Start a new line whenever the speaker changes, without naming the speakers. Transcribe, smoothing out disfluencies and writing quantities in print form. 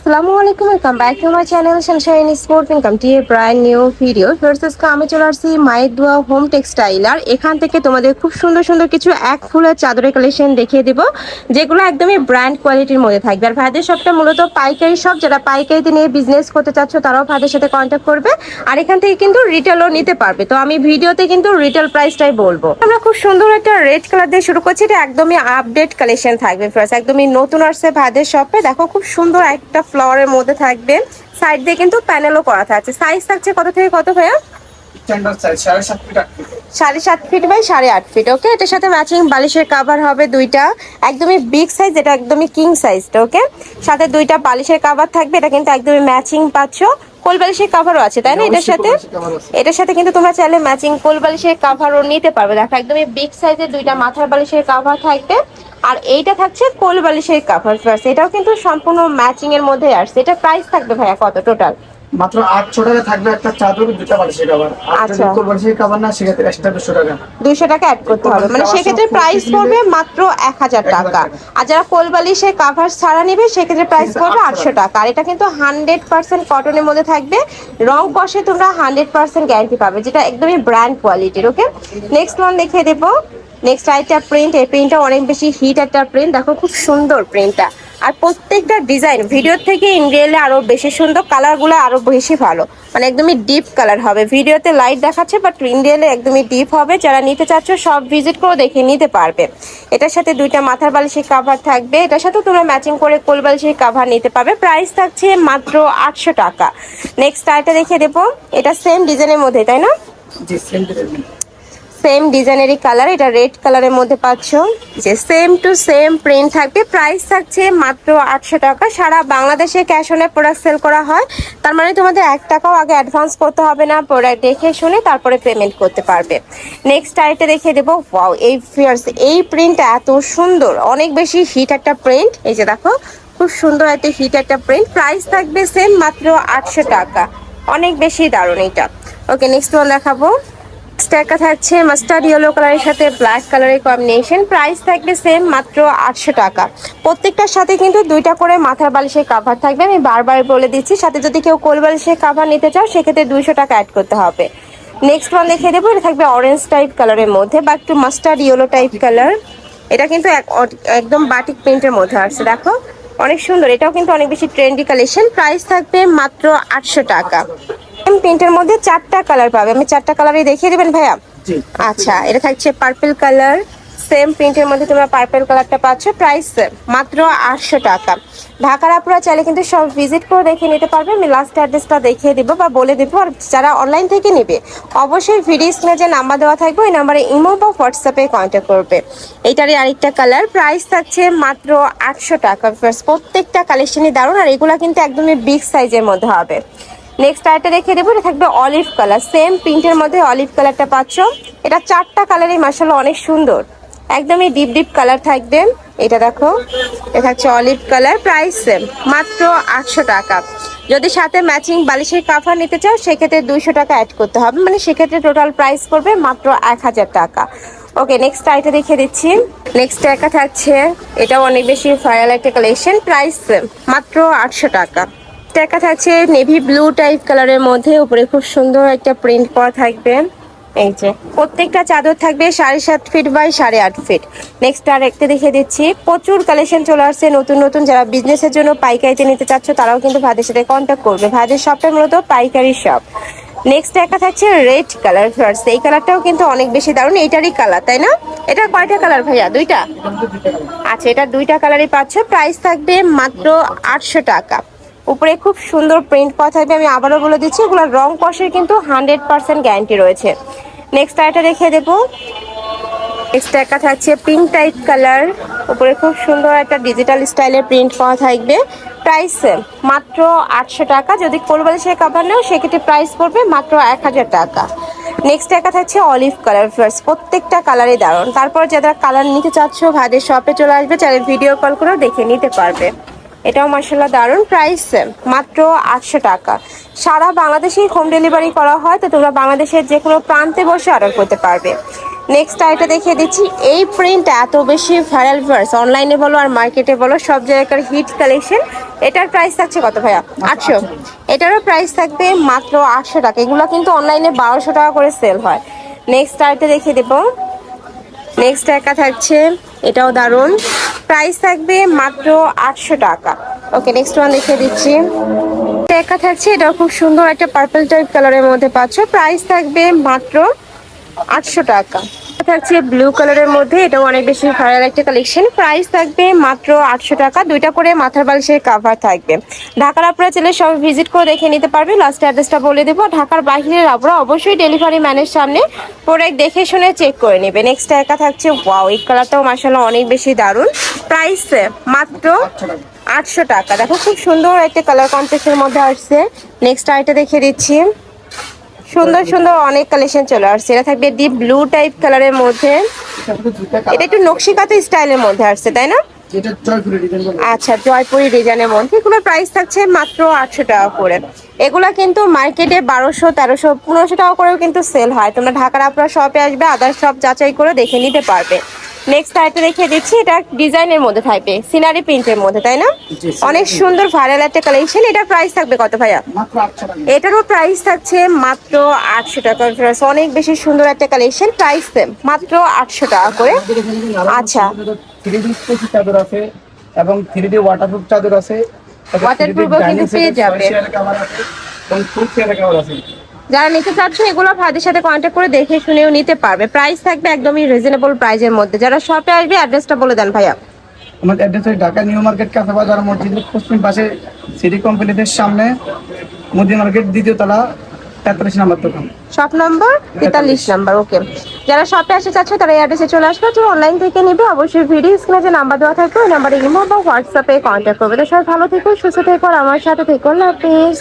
আসসালামু আলাইকুম, welcome back to my channel Sunshine sport. Welcome to A brand new video. First আমি চলে আসছি মায়ের দোয়া হোম টেক্সটাইল। আর এখান থেকে তোমাদের খুব সুন্দর সুন্দর কিছু এক ফুলের চাদরের কালেকশন দেখিয়ে দেব, যেগুলো একদমই ব্র্যান্ড কোয়ালিটির মধ্যে থাকবে। আর ভাইদের শপটা মূলত পাইকারি শপ, যারা পাইকারিতে নিয়ে বিজনেস করতে চাচ্ছ তারাও ভাইদের সাথে কন্ট্যাক্ট করবে। আর এখান থেকে কিন্তু রিটেলও নিতে পারবে। তো আমি ভিডিওতে কিন্তু রিটেল প্রাইসটাই বলবো। আমরা খুব সুন্দর একটা রেড কালার দিয়ে শুরু করছি। এটা একদমই আপডেট কালেকশন থাকবে, ফার্স্ট একদমই নতুন আসছে ভাইদের শপে। দেখো খুব সুন্দর একটা ফ্লাওয়ারের মধ্যে থাকবে, সাইড দিয়ে কিন্তু প্যানেলও করা থাকছে। সাইজ থাকছে কত থেকে কত ভাইয়া?
Standard size 7.5 feet 8 feet
7.5 feet by 8.5 feet. Okay, এটার সাথে ম্যাচিং বালিশের কভার হবে দুইটা, একদমই বিগ সাইজ, এটা একদমই কিং সাইজটা। ওকে, সাথে দুইটা বালিশের কভার থাকবে, এটা কিন্তু একদমই ম্যাচিং পাচ্ছ। কোল বালিশের কভারও আছে তাই না এটার সাথে কিন্তু তোমরা চাইলে ম্যাচিং কোল বালিশের কভারও নিতে পারবে। দেখো একদমই বিগ সাইজের দুইটা মাথার বালিশের কভার থাকবে। আর এইটা থাকছে কোল বালিশের কভার, এটাও কিন্তু সম্পূর্ণ ম্যাচিং এর মধ্যে আসছে। এটা প্রাইস থাকবে ভাইয়া কত টোটাল?
মাত্র 800 টাকা থাকবে একটা চাদর, দুটো বালিশের কভার। আর যদি কোল বালিশের কভার না, সেক্ষেত্রে এক্সট্রা 200 টাকা
200 টাকা অ্যাড করতে হবে, মানে সেক্ষেত্রে প্রাইস পড়বে মাত্র 1000 টাকা। আর যারা কোল বালিশের কভার ছাড়া নেবে সেক্ষেত্রে প্রাইস পড়বে 800 টাকা। আর এটা কিন্তু 100% কটনের মধ্যে থাকবে, রং কষে তোমরা 100% গ্যারান্টি পাবে, যেটা একদমই ব্র্যান্ড কোয়ালিটির। ওকে, নেক্সট ওয়ান দেখিয়ে দেবো। নেক্সট আরেকটা প্রিন্ট, এই প্রিন্টটা অনেক বেশি হিট একটা প্রিন্ট। দেখো খুব সুন্দর প্রিন্টটা, আর প্রত্যেকটা ডিজাইন ভিডিওর থেকে ইন রিয়েলে আরো বেশি সুন্দর, কালারগুলো আরো বেশি ভালো, মানে একদমই ডিপ কালার হবে। ভিডিওতে লাইট দেখাচ্ছে বাট ইন রিয়েলে একদমই ডিপ হবে। যারা নিতে চাচ্ছ সব ভিজিট করে দেখে নিতে পারবে। এটার সাথে দুইটা মাথার বালিশের কভার থাকবে, এটার সাথে তোমরা ম্যাচিং করে কোল বালিশের কভার নিতে পারবে। প্রাইস থাকছে মাত্র 800 টাকা। নেক্সট আরেকটা দেখিয়ে দেবো, এটা সেম ডিজাইনের মধ্যে তাই না?
জি, সেম ডিজাইন,
সেম ডিজাইনেরই কালার, এটা রেড কালারের মধ্যে পাচ্ছ, যে সেম টু সেম প্রিন্ট থাকবে। প্রাইস থাকছে মাত্র 800 টাকা। সারা বাংলাদেশে ক্যাশ অনে প্রোডাক্ট সেল করা হয়, তার মানে তোমাদের 1 টাকাও আগে অ্যাডভান্স করতে হবে না, প্রোডাক্ট দেখে শুনে তারপরে পেমেন্ট করতে পারবে। নেক্সট আইটা দেখিয়ে দেবো। ওয়াও, এই প্রিন্টটা এত সুন্দর, অনেক বেশি হিট একটা প্রিন্ট। এই যে দেখো খুব সুন্দর একটা হিট একটা প্রিন্ট। প্রাইস থাকবে সেম মাত্র 800 টাকা, অনেক বেশি দারুণ এটা। ওকে, নেক্সট ওয়ান দেখাবো। স্ট্যাকা থাকছে মাস্টার্ড ইয়েলো কালারের সাথে ব্ল্যাক কালারের কম্বিনেশন। প্রাইস থাকবে সেম মাত্র 800 টাকা। প্রত্যেকটার সাথে কিন্তু দুইটা করে মাথার বালিশের কভার থাকবে, আমি বারবার বলে দিচ্ছি। সাথে যদি কেউ কোল বালিশের কভার নিতে চাও সেক্ষেত্রে 200 টাকা অ্যাড করতে হবে। নেক্সট ওয়ান দেখিয়ে দেবো, এটা থাকবে অরেঞ্জ টাইপ কালারের মধ্যে বা একটু মাস্টার্ড ইয়েলো টাইপ কালার। এটা কিন্তু একদম বাটিক প্রিন্টের মধ্যে আসছে, দেখো অনেক সুন্দর। এটাও কিন্তু অনেক বেশি ট্রেন্ডি কালেকশন। প্রাইস থাকবে মাত্র 800 টাকা। প্রিন্টের মধ্যে 4টা কালার পাবে, আমি 4টা কালারই দেখিয়ে দেবেন ভাইয়া? আচ্ছা, এটা থাকছে পার্পল কালার, সেম প্রিন্টের মধ্যে তোমরা পার্পল কালারটা পাচ্ছ। প্রাইস মাত্র 800 টাকা। ঢাকার আপুরা চাইলে কিন্তু সব ভিজিট করে দেখে নিতে পারবে, আমি লাস্ট অ্যাড্রেসটা দেখিয়ে দিব বা বলে দেবো। আর যারা অনলাইন থেকে নেবে অবশ্যই ভিডিও স্ক্রিনে যে নাম্বার দেওয়া থাকবে ওই নাম্বারে ইমো বা হোয়াটসঅ্যাপে কন্ট্যাক্ট করবে। এইটারই আরেকটা কালার, প্রাইস থাকছে মাত্র 800 টাকা। প্রত্যেকটা কালেকশনই দারুণ, আর এগুলা কিন্তু একদমই বিগ সাইজের মধ্যে হবে। নেক্সট আইটা রেখে দেবো, এটা থাকবে অলিভ কালার, সেম প্রিন্টের মধ্যে অলিভ কালারটা পাচ্ছ। এটা 4টা কালারই মাশাআল্লাহ অনেক সুন্দর, একদমই ডিপ ডিপ কালার থাকবে। এটা দেখো, এটা হচ্ছে অলিভ কালার। প্রাইস সেম মাত্র 800 টাকা। যদি সাথে ম্যাচিং বালিশের কভার নিতে চাও সেক্ষেত্রে 200 টাকা অ্যাড করতে হবে, মানে সেক্ষেত্রে টোটাল প্রাইস পড়বে মাত্র 1000 টাকা। ওকে, নেক্সট আইটা দেখিয়ে দিচ্ছি। নেক্সট একা থাকছে, এটাও অনেক বেশি ভাইরাল একটা কালেকশন। প্রাইস মাত্র 800 টাকা। টাকা থাকছে নেভি ব্লু টাইপ কালারের মধ্যে, উপরে খুব সুন্দর একটা প্রিন্ট করা থাকবে। এই যে প্রত্যেকটা চাদর থাকবে 7.5 ফিট বাই 8.5 ফিট। নেক্সট আর একটা দেখিয়ে দিচ্ছি, প্রচুর কালেকশন চলে আসছে নতুন নতুন। যারা বিজনেসের জন্য পাইকারিতে নিতে চাচ্ছ তারাও কিন্তু ভাইদের সাথে কন্ট্যাক্ট করবে। ভাইদের শপটা মূলত পাইকারি শপ। নেক্সট একটা থাকছে রেড কালার, এই কালারটাও কিন্তু অনেক বেশি দারুণ। এইটারই কালার তাই না? এটা কয়টা কালার ভাইয়া? দুইটা। আচ্ছা, এটা দুইটা কালারই পাচ্ছ। প্রাইস থাকবে মাত্র 800 টাকা। উপরে খুব সুন্দর প্রিন্ট করা থাকবে, আমি আবারও বলে দিচ্ছি এগুলোর রং কষের কিন্তু 100% গ্যারান্টি রয়েছে। নেক্সট আইটা রেখে দেবো। নেক্সট একটা থাকছে পিঙ্ক টাইপ কালার, উপরে খুব সুন্দর একটা ডিজিটাল স্টাইলের প্রিন্ট করা থাকবে। প্রাইস মাত্র 800 টাকা। যদি কোল বালিশের কভার নাও সেক্ষেত্রে প্রাইস পড়বে মাত্র 1000 টাকা। নেক্সট একটা থাকছে অলিভ কালার, প্রত্যেকটা কালারই দারুণ। তারপর যারা কালার নিতে চাচ্ছ ভাইদের শপে চলে আসবে, চাইলে ভিডিও কল করেও দেখে নিতে পারবে। এটাও মাশাআল্লাহ দারুণ। প্রাইস মাত্র 800 টাকা। সারা বাংলাদেশেই হোম ডেলিভারি করা হয়, তো তোমরা বাংলাদেশের যে কোনো প্রান্তে বসে অর্ডার করতে পারবে। নেক্সট আইটা দেখিয়ে দিচ্ছি। এই প্রিন্ট এত বেশি ভাইরাল ভার্স, অনলাইনে বলো আর মার্কেটে বলো সব জায়গার হিট কালেকশন। এটার প্রাইস থাকছে কত ভাইয়া? 800। এটারও প্রাইস থাকবে মাত্র 800 টাকা। এগুলো কিন্তু অনলাইনে 1200 টাকা করে সেল হয়। নেক্সট আইটা দেখিয়ে দেবো। নেক্সট একা থাকছে, এটাও দারুণ, প্রাইস থাকবে মাত্র 800 টাকা। ওকে, নেক্সট ওয়ান দেখিয়ে দিচ্ছি। একা থাকছে, এটাও খুব সুন্দর একটা পার্পল টাইপ কালারের মধ্যে পাচ্ছ, প্রাইস থাকবে মাত্র 800 টাকা। থাকছে ব্লু কালারের মধ্যে, এটাও অনেক বেশি ভাইরাল একটা কালেকশন, প্রাইস থাকবে মাত্র 800 টাকা। দুইটা করে মাথার বালিশের কাভার থাকবে। ঢাকার আপনারা চাইলে সব ভিজিট করে দেখে নিতে পারবে। লাস্ট অ্যাড্রেসটা বলে দেবো। ঢাকার বাইরের আপনারা অবশ্যই ডেলিভারি ম্যানের সামনে প্রোডাক্ট দেখে শুনে চেক করে নেবে। নেক্সট একা থাকছে, ওয়াও, এই কালারটাও মাশাআল্লাহ অনেক বেশি দারুণ, প্রাইস মাত্র 800 টাকা। দেখো খুব সুন্দর একটা কালার কন্ট্রাস্টের মধ্যে আসছে। নেক্সট আইটা দেখিয়ে দিচ্ছি। সুন্দর সুন্দর অনেক কালেকশন চলে আসছে। এটা থাকবে ডিপ ব্লু টাইপ কালারের মধ্যে, এটা একটু নকশিকাতা স্টাইলের মধ্যে আসছে, তাই না? আচ্ছা, জয়পুরি ডিজাইনের মধ্যে। এগুলোর প্রাইস থাকছে মাত্র 800 টাকা করে। এগুলা কিন্তু মার্কেটে 1200, 1300, 1500 টাকা করেও কিন্তু সেল হয়। তোমরা ঢাকার আপনার শপে আসবে, আদার শপ যাচাই করে দেখে নিতে পারবে। নেক্সট আইটা দেখিয়ে দিচ্ছি। এটা ডিজাইনের মধ্যে থাকবে, সিনারি প্রিন্টের মধ্যে, তাই না? অনেক সুন্দর ভাইরাল একটা কালেকশন। এটার প্রাইস থাকবে কত ভাইয়া? এটারও প্রাইস থাকছে মাত্র 800 টাকা। অনেক বেশি সুন্দর একটা কালেকশন, প্রাইস মাত্র 800 টাকা করে। আচ্ছা,
3D স্পেসি চাদর আছে এবং 3D ওয়াটারপ্রুফ চাদর আছে।
ওয়াটারপ্রুফও কিন্তু পেয়ে যাবে।
এবং ফুল চেয়ারের কভার আছে।
যারা নিতে চাচ্ছ এগুলো ভাইদের সাথে কন্ট্যাক্ট করে দেখে শুনেও নিতে পারবে। প্রাইস থাকবে একদমই রিজনেবল প্রাইজের মধ্যে। যারা শপে আসবে অ্যাড্রেসটা বলে দেন ভাইয়া।
আমাদের অ্যাড্রেস হচ্ছে ঢাকা নিউ মার্কেট কাঁচাবাজার মসজিদের পশ্চিম পাশে সিটি কমপ্লেক্সের সামনে মুদি মার্কেট, দ্বিতীয় তলা, 43 নম্বর দোকান,
শপ নম্বর 43 নাম্বার। ওকে, যারা শপে আসতে চাচ্ছ তারা এই অ্যাড্রেসে চলে আসবে। তো অনলাইন থেকে নিবে অবশ্যই ভিডিও স্ক্রিনে যে নাম্বার দেওয়া থাকবে ওই নাম্বারে ইমো বা হোয়াটসঅ্যাপে কন্ট্যাক্ট করবে। তো সবাই ভালো থেকো, সুস্থ থেকো, আর আমার সাথে থেকো। আল্লাহ হাফেজ।